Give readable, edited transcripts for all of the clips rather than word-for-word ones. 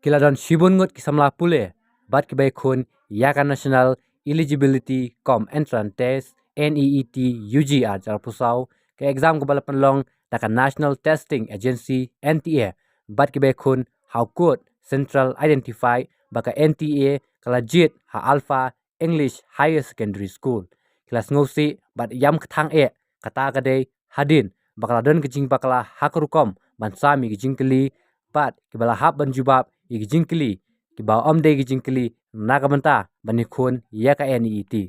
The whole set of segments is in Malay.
Kiladon shibungut kisamla pule, bat kibai kun Yaka National Eligibility Com Entrance Test NEET UGR jar pusau ke exam ko balapan long daka National Testing Agency NTA bat kibai kun how could Central Identify baka NTA kalajit ha Alpha English Higher Secondary School kelas ngosi bat yam ketang kata kadai hadin bakala don kejing bakala hakrukom bansami kejing keli bat kibala hab banjubab igjinkli kiba omde igjinkli nagamanta banikun yaka NEET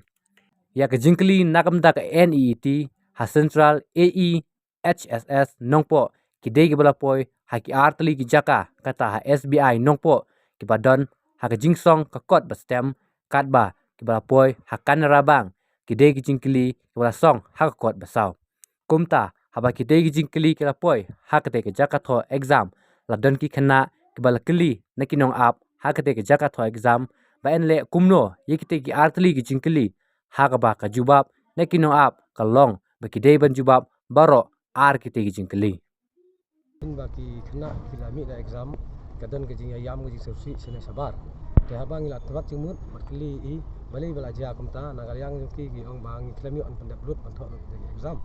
yaka jinkli nagamda ka NEET ha Central AE HSS nongpo kidei kibala poi haki artli ki jaka kata ha SBI nongpo kiba don ha ka jingsong ka kot ba stem katba kibala poi ha kanarabang kidei jinkli kibala song ha ka kot basau kumta haba kidei jinkli kila poi ha ka te ka jaka tho exam ladon ki khana kibala kili nakinong ap hakate ke jaka tho exam ba enle kumno yekite ki artli ki jinkli hakaba ka jubab nakinong ap kalong ba kidei ban jubab baro ar kite ki jinkli ba ki khna kilami da exam kadan ke jinga yam ke jisusi sene sabar te habang ila tabat jumut makli i balai bala ja kumta nagar yang ki ong bang kilami on pandap lut pantho exam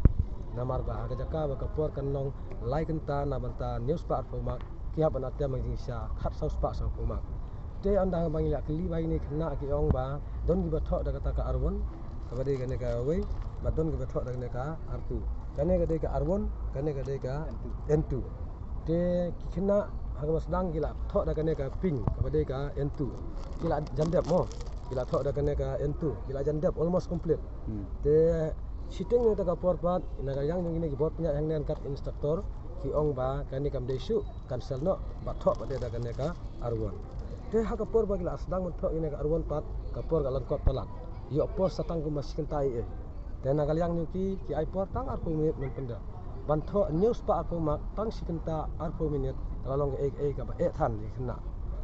namar ba ga jaka ba kapor kanong lai kenta na banta news pa atoma kia bana tia mang sha khat saus pa sang puma te anda bang ila kli bai ni khna ki ong ba don gi batho da kata ka arwon kabade gane ka we ba don gi batho da gane ka artu kane gade ka arwon kane gade ka n2 te ki khna hagmas dang gila tho da gane ka ping kabade ka n2 gila jandap mo gila tho da gane ka n2 gila jandap almost complete te sitting ni taka porpat naga yang ngini ki bot nya hang nen kat instructor ki ong ba kani kam desu cancel no ba tho ba de da kane ka arwon te ha ka por ba gila asdang mon tho ine ka arwon pat ka por ga langkot palat yo por satang ku maskin tai te naga yang ni ki ai por tang ar pu minit men penda ban tho news pa aku mak tang sikenta ar pu minit kalong e ka ba than ni khna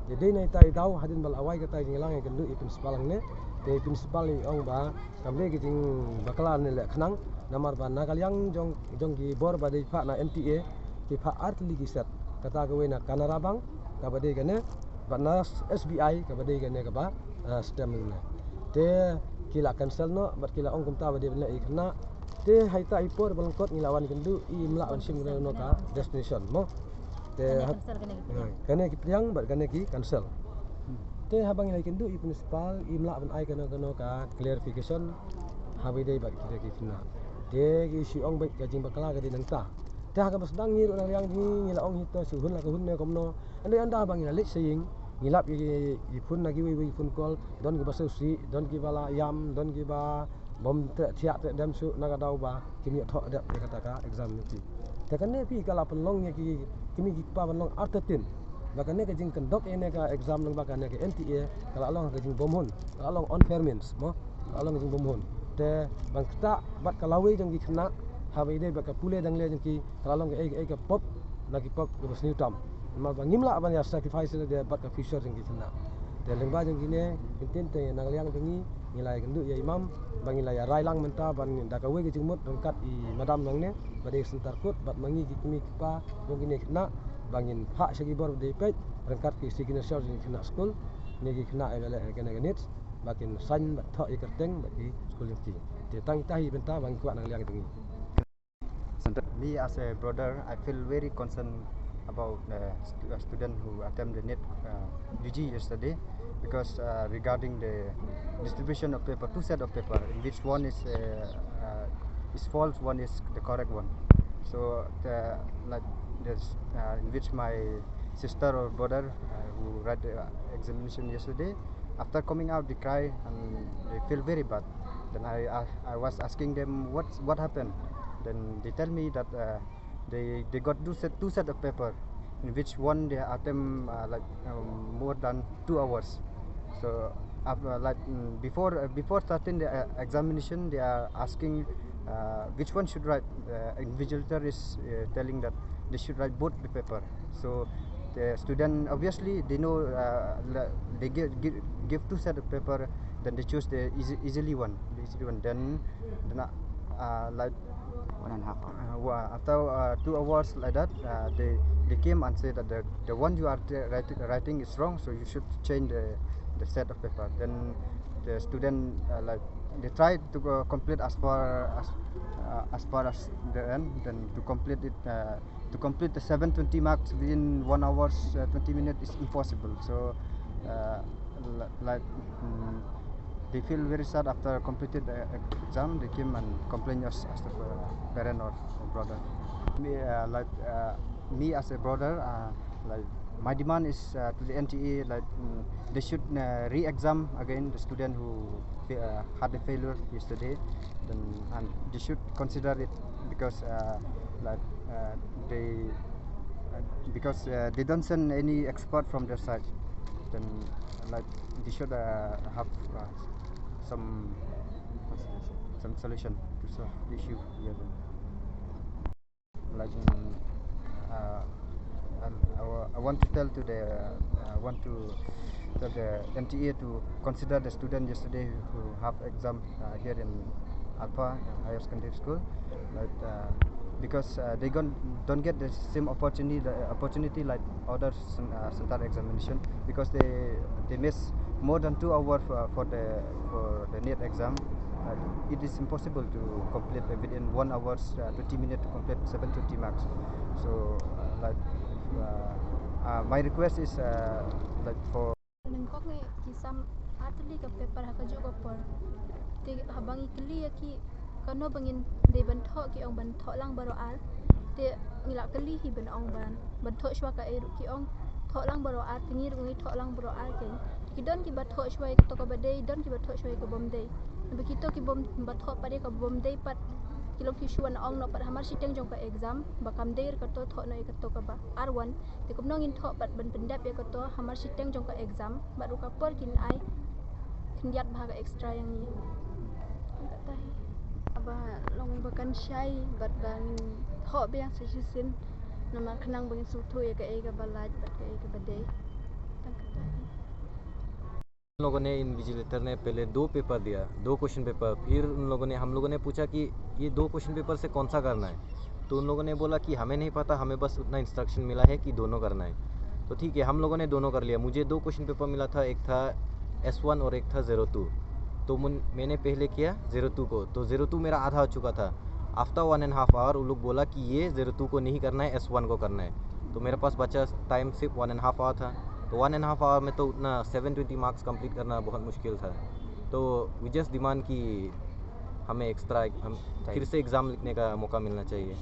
jadi nei tai dau hadin bal awai ka tai ngilang ke lu principal ne te principal ni ong ba kamle ki jing bakala ne le khnang namar ba nagal yang jong ki bor ba dei pha na NTA ki pha art li ki set kata ka we na kanara bang ka ba dei gane ba na SBI ka ba dei gane ka ba stem ne te kila cancel no bat kila ong kumta ba dei ne khna te haita ipor balangkot ngilawan kendu I mla on sim no ka destination mo te kane ki priang bat kane ki cancel te habang ilai kendu I principal I mla ban ai kano ka clarification habi dei bat kita ki fina te ki si ong bai ka jing bakala ka dinang ta te ha ka basdang ni ro yang ni ngila ong hito su hun la ka hun ne komno ande anda bang ila lit saying ngilap ki phun na ki wi phun call don ki basu si don ki bala yam don ki ba bom te thiak te dam su na ka dau ba kimi tho da kata ka exam ni ti te kan ne pi kala penlong ye ki kimi ki pa penlong artetin bakane ka jing kendok ene ka exam nang bakane ka NTA kala long ka jing bomhun kala long on fairments mo kala long jing bomhun te bang ta bat kalawi jang ki khna habai dei baka pule dang le jang ki kala long ka pop lagi pop ke bas new tam ma bang ngimla ban ya sacrifice de bat ka future jang ki khna te lengba jang ki ne kinten te nang liang jang ni ngilai kendu ya imam bang ngilai rai lang menta ban da ka we ki jing mut rangkat I madam nang ne bade sentar kut bat mangi ki kimi pa jang ki ne khna bangin hak segi bor de pet rangkat ki signature jing khna school ne ki khna ele kene ganit bakin san bat tho I kerteng baki school ti te tang tahi benta bang kuat nang liang tingi. Me as a brother, I feel very concerned about a student who attempted NET UG yesterday because regarding the distribution of paper, two set of paper, in which one is false, one is the correct one. So in which my sister or brother who read the examination yesterday, after coming out they cry and they feel very bad. Then I was asking them what happened. Then they tell me that they got two set of paper, in which one they attempt more than 2 hours. So after, before starting the examination, they are asking which one should write. Invigilator is telling that they should write both the paper. So the student obviously they know they give two set of paper, then they choose the easily one. Then 1.5 hour. After 2 hours like that, they came and said that the one you are writing is wrong, so you should change the set of paper. Then the student like they tried to complete as far as the end. Then to complete it, to complete the 720 marks within 1 hour 20 minutes is impossible. So they feel very sad after completed the exam. They came and complained us as the parent or brother. Me as a brother, like my demand is to the NTA, like they should re-exam again the student who had a failure yesterday. Then and they should consider it because they they don't send any expert from their side. Then like they should have some solution to solve the issue. Yeah, then. Like I want to tell to the MTA to consider the student yesterday who have exam here in Alpha Higher Secondary School, like because they don't get the same opportunity like other center examination, because they miss more than 2 hours for the NET exam. It is impossible to complete within 1 hour 20 minutes to complete 720 marks. So my request is like for Nengkok nge kisam atli ka paper hakajo ko por te habang ikli ki kano bangin de bantho ki ong bantho lang baro al te ngila kali hi ban ong ban bantho shwa ka eru ki ong tho lang baro al tingir ngi tho lang baro al ke ki don ki batho shwa to ka bade don ki batho shwa ka bom de bekito ki bom batho pare ka bom de pat kilong ki shwa na ong no pat hamar siteng jong ka exam bakam deir ka to tho na ka to ka ba R1 te kum nongin tho pat ban pendap ya ka to hamar siteng jong ka exam baru ka por kin ai kendiat bahaga extra yang ni tahi aba long bakan syai bat bang tho be yang sesisin nama kenang bangin sutu ya ka balaj bat ka bade tang ka tahi उन लोगों ने इन्विजिलेटर ने पहले 2 पेपर दिया, 2 question paper. फिर हम लोगों ने पूछा कि ये 2 क्वेश्चन पेपर से कौन सा करना है, तो उन लोगों ने बोला कि हमें नहीं पता, हमें बस उतना इंस्ट्रक्शन मिला है कि दोनों करना है। तो ठीक है, हम लोगों ने दोनों कर लिया। मुझे 2 क्वेश्चन पेपर मिला था, एक था S1 और एक था 02। तो मैंने पहले किया 02 को, तो 02 मेरा आधा हो चुका था। आफ्टर 1.5 आवर वो लोग बोला कि ये 02 को नहीं करना है, S1 को करना है। तो मेरे पास बचा टाइम सिर्फ 1.5 आवर था। तो 1.5 आवर में तो उतना 720 मार्क्स कंप्लीट करना बहुत मुश्किल था। तो वी जस्ट डिमांड कि हमें एक्स्ट्रा फिर से एग्ज़ाम लिखने का मौका मिलना चाहिए।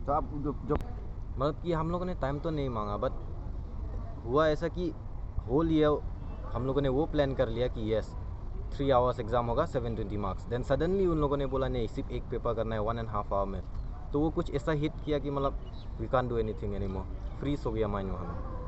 तो आप जो मतलब कि हम लोगों ने टाइम तो नहीं मांगा, बट हुआ ऐसा कि होल ईयर हम लोगों ने वो प्लान कर लिया कि यस 3 आवर्स एग्ज़ाम होगा 720 मार्क्स। देन सडनली उन लोगों ने बोला नहीं, सिर्फ एक पेपर करना है 1.5 आवर में। तो वो कुछ ऐसा हिट किया कि मतलब we can't do anything anymore, freeze हो गया माइंड वहाँ में।